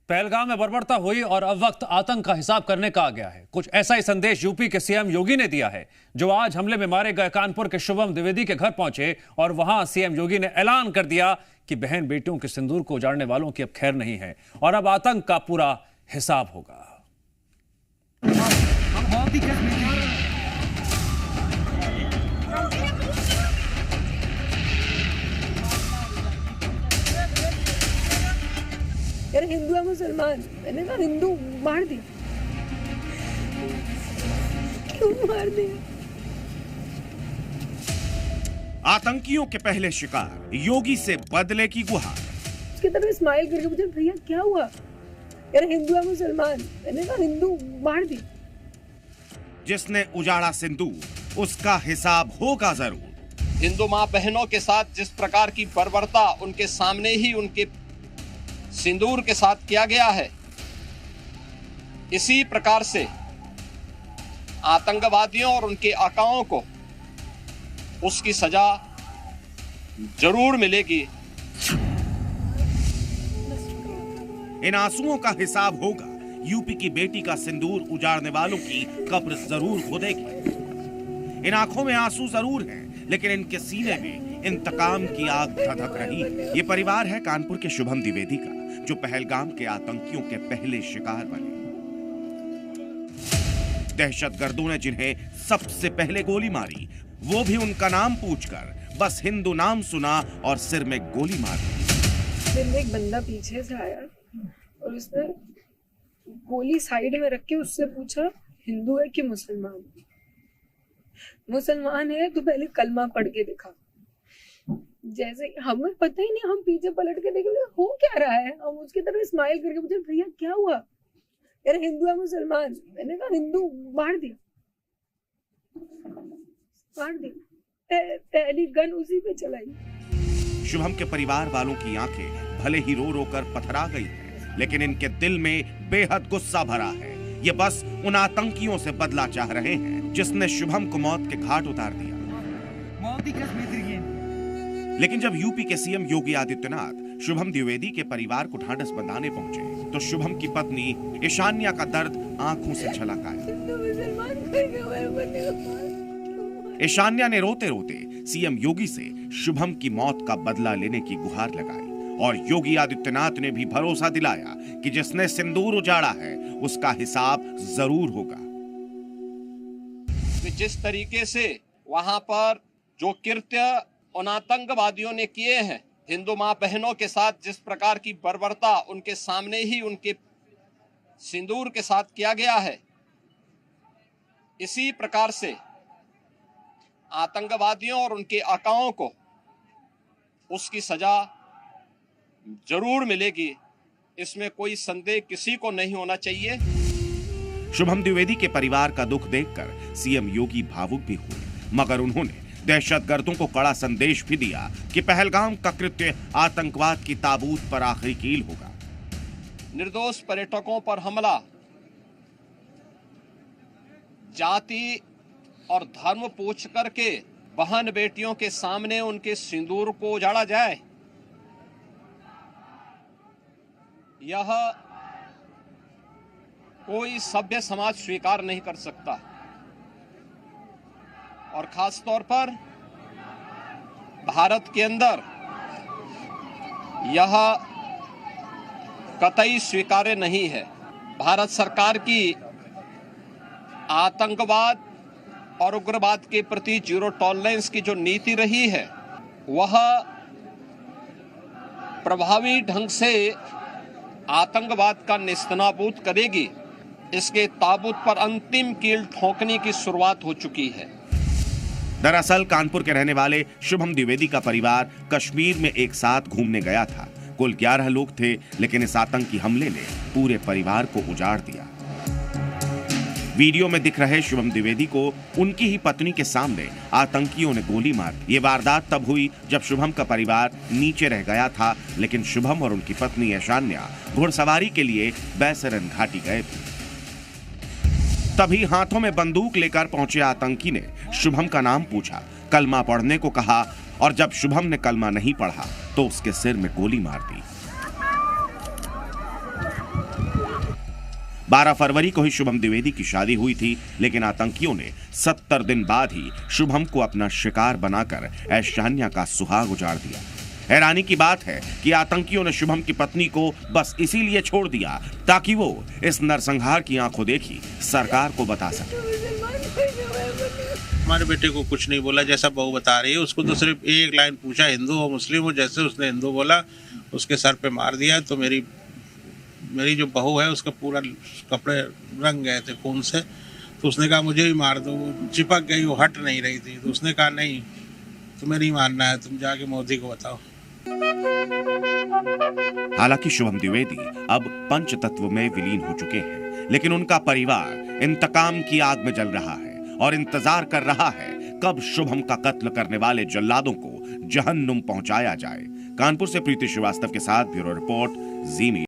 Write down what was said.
पहलगाम में बर्बरता हुई और अब वक्त आतंक का हिसाब करने का आ गया है। कुछ ऐसा ही संदेश यूपी के सीएम योगी ने दिया है, जो आज हमले में मारे गए कानपुर के शुभम द्विवेदी के घर पहुंचे और वहां सीएम योगी ने ऐलान कर दिया कि बहन बेटियों के सिंदूर को उजाड़ने वालों की अब खैर नहीं है और अब आतंक का पूरा हिसाब होगा। यार हिंदू है मुसलमान, मैंने कहा हिंदू मार दिया, क्यों मार दिया? आतंकियों के पहले शिकार, योगी से बदले की गुहार। उसकी तरफ स्माइल करके पूछा, भैया क्या हुआ? यार हिंदू है मुसलमान, मैंने कहा हिंदू मार दिया। जिसने उजाड़ा सिंदूर उसका हिसाब होगा जरूर। हिंदू मां बहनों के साथ जिस प्रकार की बर्बरता उनके सामने ही उनके सिंदूर के साथ किया गया है, इसी प्रकार से आतंकवादियों और उनके आकाओं को उसकी सजा जरूर मिलेगी। इन आंसुओं का हिसाब होगा। यूपी की बेटी का सिंदूर उजाड़ने वालों की कब्र जरूर खोदेगी। इन आंखों में आंसू जरूर हैं, लेकिन इनके सीने में इंतकाम की आग धधक रही है। ये परिवार है कानपुर के शुभम द्विवेदी का, जो पहलगाम के आतंकियों के पहले शिकार बने। दहशतगर्दों ने जिन्हें सबसे पहले गोली मारी, वो भी उनका नाम पूछकर बस हिंदू नाम सुना और सिर में गोली मार दी। फिर एक बंदा पीछे से आया और उसने गोली साइड में रख के उससे पूछा, हिंदू है कि मुसलमान? मुसलमान है तो पहले कलमा पढ़ के दिखा। जैसे हमें पता ही नहीं, हम पीछे पलट के देखे हो क्या रहा है, हम उसकी तरफ स्माइल करके पूछे, भैया क्या हुआ? यार हिंदू है मुसलमान, मैंने कहा हिंदू मार दिया, मार दिया। पहली गन उसी पे चलाई। शुभम के परिवार वालों की आंखें भले ही रो रो कर पथरा गई हैं, लेकिन इनके दिल में बेहद गुस्सा भरा है। ये बस उन आतंकियों से बदला चाह रहे हैं जिसने शुभम को मौत के घाट उतार दिया। लेकिन जब यूपी के सीएम योगी आदित्यनाथ शुभम द्विवेदी के परिवार को ढांढस बंधाने पहुंचे, तो शुभम की पत्नी ईशान्या का दर्द आंखों से झलक आया। ईशान्या ने रोते रोते सीएम योगी से शुभम की मौत का बदला लेने की गुहार लगाई और योगी आदित्यनाथ ने भी भरोसा दिलाया कि जिसने सिंदूर उजाड़ा है उसका हिसाब जरूर होगा। जिस तरीके से वहां पर जो कृत्य उन आतंकवादियों ने किए हैं, हिंदू मां बहनों के साथ जिस प्रकार की बर्बरता उनके सामने ही उनके सिंदूर के साथ किया गया है, इसी प्रकार से आतंकवादियों और उनके आकाओं को उसकी सजा जरूर मिलेगी। इसमें कोई संदेह किसी को नहीं होना चाहिए। शुभम द्विवेदी के परिवार का दुख देखकर सीएम योगी भावुक भी हुए, मगर उन्होंने दहशतगर्दों को कड़ा संदेश भी दिया कि पहलगाम का कृत्य आतंकवाद की ताबूत पर आखिरी कील होगा। निर्दोष पर्यटकों पर हमला जाति और धर्म पूछ करके बहन बेटियों के सामने उनके सिंदूर को उजाड़ा जाए, यह कोई सभ्य समाज स्वीकार नहीं कर सकता। और खास तौर पर भारत के अंदर यह कतई स्वीकार्य नहीं है। भारत सरकार की आतंकवाद और उग्रवाद के प्रति जीरो टॉलरेंस की जो नीति रही है, वह प्रभावी ढंग से आतंकवाद का नेस्तनाबूद करेगी। इसके ताबूत पर अंतिम कील ठोकने की शुरुआत हो चुकी है। दरअसल कानपुर के रहने वाले शुभम द्विवेदी का परिवार कश्मीर में एक साथ घूमने गया था। कुल 11 लोग थे, लेकिन इस आतंकी हमले ने पूरे परिवार को उजाड़ दिया। वीडियो में दिख रहे शुभम द्विवेदी को उनकी ही पत्नी के सामने आतंकियों ने गोली मार दी। ये वारदात तब हुई जब शुभम का परिवार नीचे रह गया था, लेकिन शुभम और उनकी पत्नी ईशान्या घुड़सवारी के लिए बैसरन घाटी गए थे। तभी हाथों में बंदूक लेकर पहुंचे आतंकी ने शुभम का नाम पूछा, कलमा पढ़ने को कहा और जब शुभम ने कलमा नहीं पढ़ा तो उसके सिर में गोली मार दी। 12 फरवरी को ही शुभम द्विवेदी की शादी हुई थी, लेकिन आतंकियों ने 70 दिन बाद ही शुभम को अपना शिकार बनाकर ऐशान्या का सुहाग उजाड़ दिया। हैरानी की बात है कि आतंकियों ने शुभम की पत्नी को बस इसीलिए छोड़ दिया ताकि वो इस नरसंहार की आंखों देखी सरकार को बता सके। हमारे बेटे को कुछ नहीं बोला, जैसा बहू बता रही है। उसको तो सिर्फ एक लाइन पूछा, हिंदू हो मुस्लिम हो, जैसे उसने हिंदू बोला उसके सर पे मार दिया। तो मेरी जो बहू है उसका पूरा कपड़े रंग गए थे खून से, तो उसने कहा मुझे भी मार दो। वो चिपक गई, वो हट नहीं रही थी। तो उसने कहा नहीं, तुम्हें नहीं मारना है, तुम जाके मोदी को बताओ। हालांकि शुभम द्विवेदी अब पंचतत्व में विलीन हो चुके हैं, लेकिन उनका परिवार इंतकाम की आग में जल रहा है और इंतजार कर रहा है कब शुभम का कत्ल करने वाले जल्लादों को जहन्नुम पहुंचाया जाए। कानपुर से प्रीति श्रीवास्तव के साथ ब्यूरो रिपोर्ट, जी मीडिया।